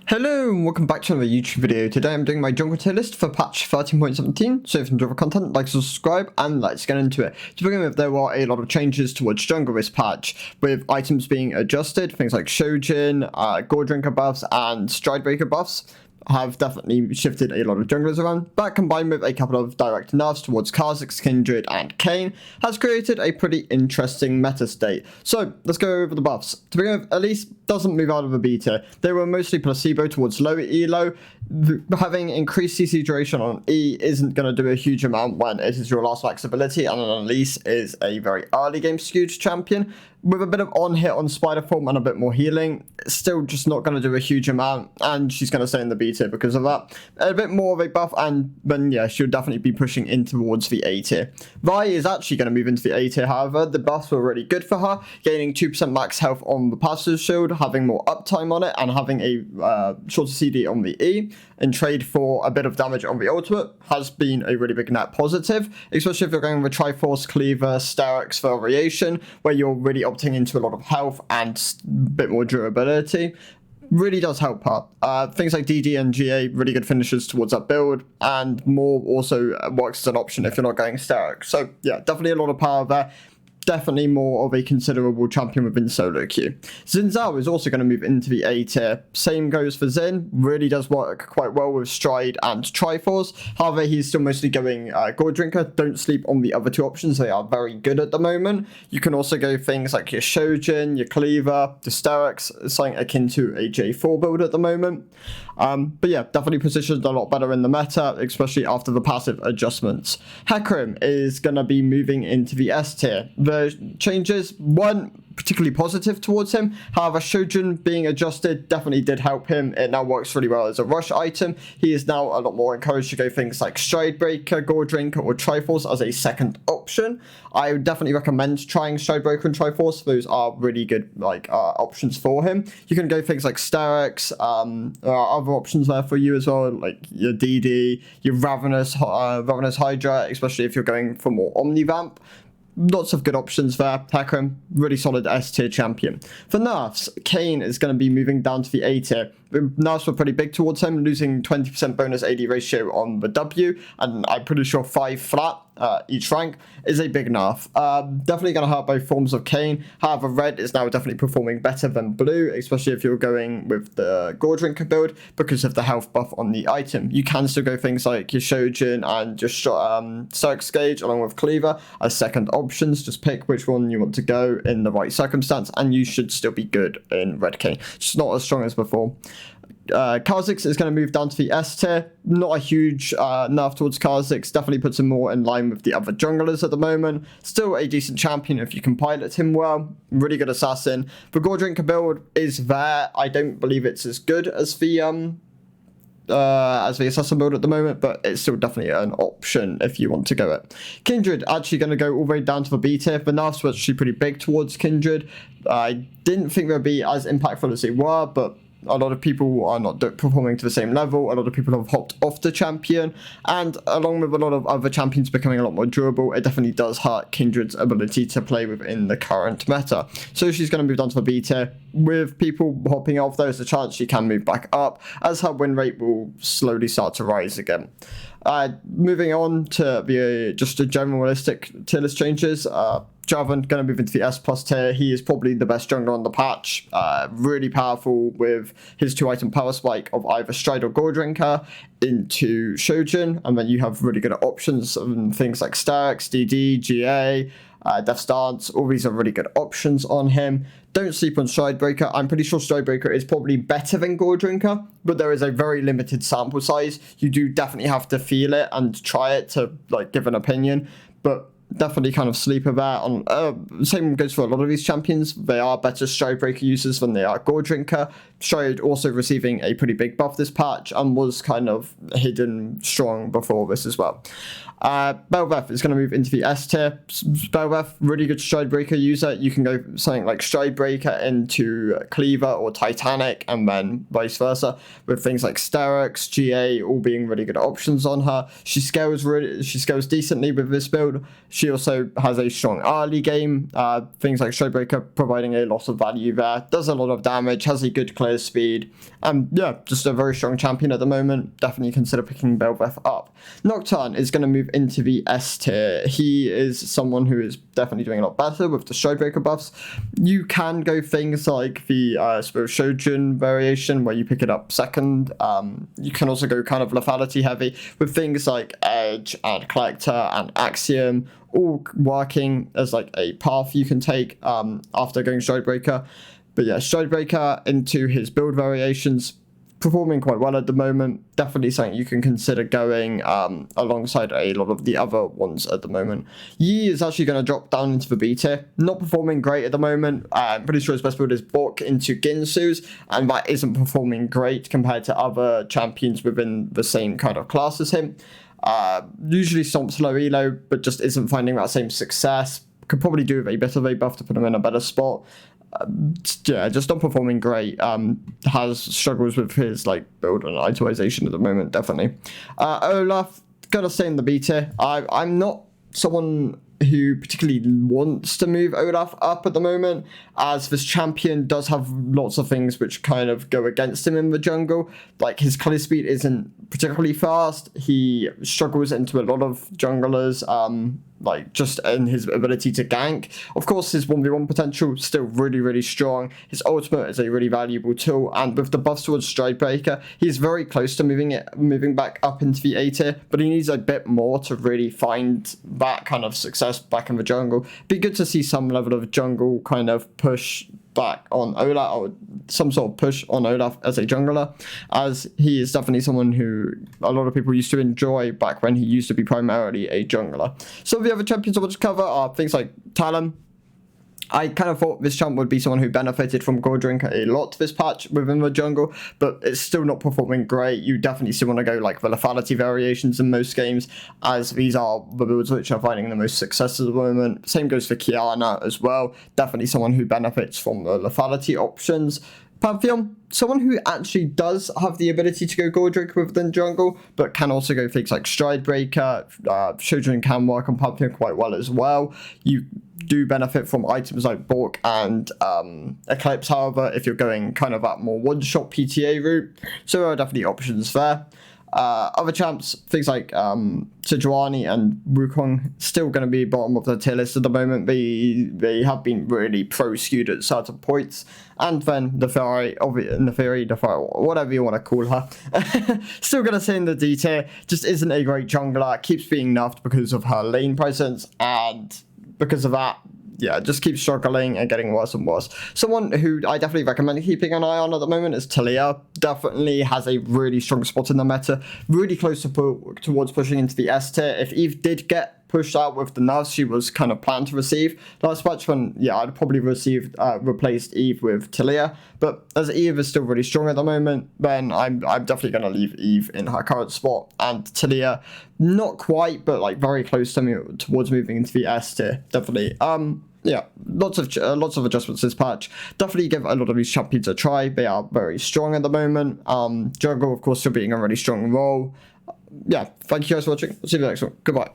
Hello and welcome back to another YouTube video. Today I'm doing my jungle tier list for patch 13.17, so if you enjoy the content, like, subscribe, and let's get into it. To begin with, there are a lot of changes towards jungle this patch, with items being adjusted, things like Shojin, Gore Drinker buffs, and Stride Breaker buffs have definitely shifted a lot of junglers around. That, combined with a couple of direct nerfs towards Kha'Zix, Kindred, and Kane, has created a pretty interesting meta state. So let's go over the buffs. To begin with, Elise doesn't move out of the beta. They were mostly placebo towards low elo. Having increased CC duration on E isn't going to do a huge amount when it is your last max ability, and an Elise is a very early game skewed champion. With a bit of on-hit on Spider Form and a bit more healing, it's still just not going to do a huge amount, and she's going to stay in the B tier because of that. A bit more of a buff, and then yeah, she'll definitely be pushing in towards the A tier. Vi is actually going to move into the A tier, however. The buffs were really good for her, gaining 2% max health on the passive shield, having more uptime on it, and having a shorter CD on the E, in trade for a bit of damage on the ultimate, has been a really big net positive, especially if you're going with Triforce, Cleaver, Sterix variation, where you're really opting into a lot of health and a bit more durability. Really does help her. Things like DD and GA, really good finishes towards that build, and more also works as an option if you're not going Sterix. So yeah, definitely a lot of power there. Definitely more of a considerable champion within solo queue. Xin Zhao is also going to move into the A tier. Same goes for Xin. Really does work quite well with Stride and Triforce. However, he's still mostly going Gore Drinker. Don't sleep on the other two options. They are very good at the moment. You can also go things like your Shojin, your Cleaver, the Sterix, something akin to a J4 build at the moment. But yeah, definitely positioned a lot better in the meta, especially after the passive adjustments. Hecarim is going to be moving into the S tier. The changes weren't particularly positive towards him. However, Shojin being adjusted definitely did help him. It now works really well as a rush item. He is now a lot more encouraged to go things like Stride Breaker, Gore Drinker, or Triforce as a second option. I would definitely recommend trying Stride Breaker and Triforce. Those are really good options for him. You can go things like Sterix. There are other options there for you as well, like your DD, your Ravenous Hydra, especially if you're going for more Omnivamp. Lots of good options there. Hecarim, really solid S tier champion. For nerfs, Kane is going to be moving down to the A tier. The nerfs were pretty big towards him, losing 20% bonus AD ratio on the W, and I'm pretty sure 5 flat each rank is a big nerf. Definitely going to hurt both forms of Kane. However, red is now definitely performing better than blue, especially if you're going with the Gore Drinker build because of the health buff on the item. You can still go things like your Shojin and just Sterix Gauge along with Cleaver as second options. Just pick which one you want to go in the right circumstance, and you should still be good in red Kane. Just not as strong as before. Kha'Zix is going to move down to the S tier. Not a huge nerf towards Kha'Zix. Definitely puts him more in line with the other junglers at the moment. Still a decent champion if you can pilot him well. Really good assassin. The Gore Drinker build is there. I don't believe it's as good as the assassin build at the moment, but it's still definitely an option if you want to go it. Kindred actually going to go all the way down to the B tier. The nerfs were actually pretty big towards Kindred. I didn't think they'd be as impactful as they were, but a lot of people are not performing to the same level. A lot of people have hopped off the champion, and along with a lot of other champions becoming a lot more durable, it definitely does hurt Kindred's ability to play within the current meta. So she's going to move down to the B tier. With people hopping off, there's a chance she can move back up, as her win rate will slowly start to rise again. Moving on to the just a generalistic tier list changes. Jarvan going to move into the S plus tier. He is probably the best jungler on the patch. Really powerful with his 2-item power spike of either Stride or Gore Drinker into Shojin, and then you have really good options of things like Sterix, DD, GA, Death's Dance. All these are really good options on him. Don't sleep on Stride Breaker. I'm pretty sure Stride Breaker is probably better than Gore Drinker, but there is a very limited sample size. You do definitely have to feel it and try it to give an opinion, but definitely kind of sleeper there. Same goes for a lot of these champions. They are better Stride Breaker users than they are Gore Drinker. Stride also receiving a pretty big buff this patch and was kind of hidden strong before this as well. Beth is going to move into the S tier. Beth, really good Stride Breaker user. You can go something like Stride Breaker into Cleaver or Titanic, and then vice versa, with things like Sterix, GA, all being really good options on her. She scales decently with this build. She also has a strong early game. Things like Showbreaker providing a lot of value there. Does a lot of damage, has a good clear speed. And yeah, just a very strong champion at the moment. Definitely consider picking Beth up. Nocturne is going to move into the S tier. He is someone who is definitely doing a lot better with the Showbreaker buffs. You can go things like the Spirit Shojin variation where you pick it up second. You can also go kind of lethality heavy with things like Edge and Collector and Axiom, all working as like a path you can take after going Showbreaker. But yeah, Showbreaker into his build variations, performing quite well at the moment. Definitely something you can consider going alongside a lot of the other ones at the moment. Yi is actually going to drop down into the B tier. Not performing great at the moment. I'm pretty sure his best build is Bork into Ginsu's, and that isn't performing great compared to other champions within the same kind of class as him. Usually stomps low elo, but just isn't finding that same success. Could probably do with a bit of a buff to put him in a better spot. Yeah, just not performing great. Has struggles with his like build and itemization at the moment, definitely. Olaf, gotta stay in the B tier. I'm not someone who particularly wants to move Olaf up at the moment, as this champion does have lots of things which kind of go against him in the jungle. Like his clear speed isn't particularly fast. He struggles into a lot of junglers, like just in his ability to gank. Of course, his 1v1 potential still really, really strong. His ultimate is a really valuable tool, and with the buffs towards Stridebreaker, he's very close to moving back up into the A tier, but he needs a bit more to really find that kind of success back in the jungle. Be good to see some level of jungle kind of push back on Olaf, or some sort of push on Olaf as a jungler, as he is definitely someone who a lot of people used to enjoy back when he used to be primarily a jungler. Some of the other champions I want to cover are things like Talon. I kind of thought this champ would be someone who benefited from Gold Drink a lot this patch within the jungle, but it's still not performing great. You definitely still want to go like the lethality variations in most games, as these are the builds which are finding the most success at the moment. Same goes for Kiana as well. Definitely someone who benefits from the lethality options. Pantheon, someone who actually does have the ability to go Gold Drink within jungle, but can also go things like Stridebreaker. Shojin can work on Pantheon quite well as well. You do benefit from items like Bork and Eclipse, however, if you're going kind of that more one-shot PTA route. So there are definitely options there. Other champs, things like Sejuani and Wukong, still going to be bottom of the tier list at the moment. They have been really pro-skewed at certain points. And then Neferi, whatever you want to call her, still going to stay in the D tier. Just isn't a great jungler. Keeps being nerfed because of her lane presence, and because of that, yeah, just keeps struggling and getting worse and worse. Someone who I definitely recommend keeping an eye on at the moment is Talia. Definitely has a really strong spot in the meta. Really close towards pushing into the S tier. If Eve did get pushed out with the nerfs she was kind of planned to receive last patch, when, yeah, I'd probably replaced Eve with Talia. But as Eve is still really strong at the moment, then I'm definitely going to leave Eve in her current spot. And Talia, not quite, but like very close to towards moving into the S tier. Definitely. Yeah, lots of adjustments this patch. Definitely give a lot of these champions a try. They are very strong at the moment. Jungle, of course, still being a really strong role. Yeah, thank you guys for watching. I'll see you in the next one. Goodbye.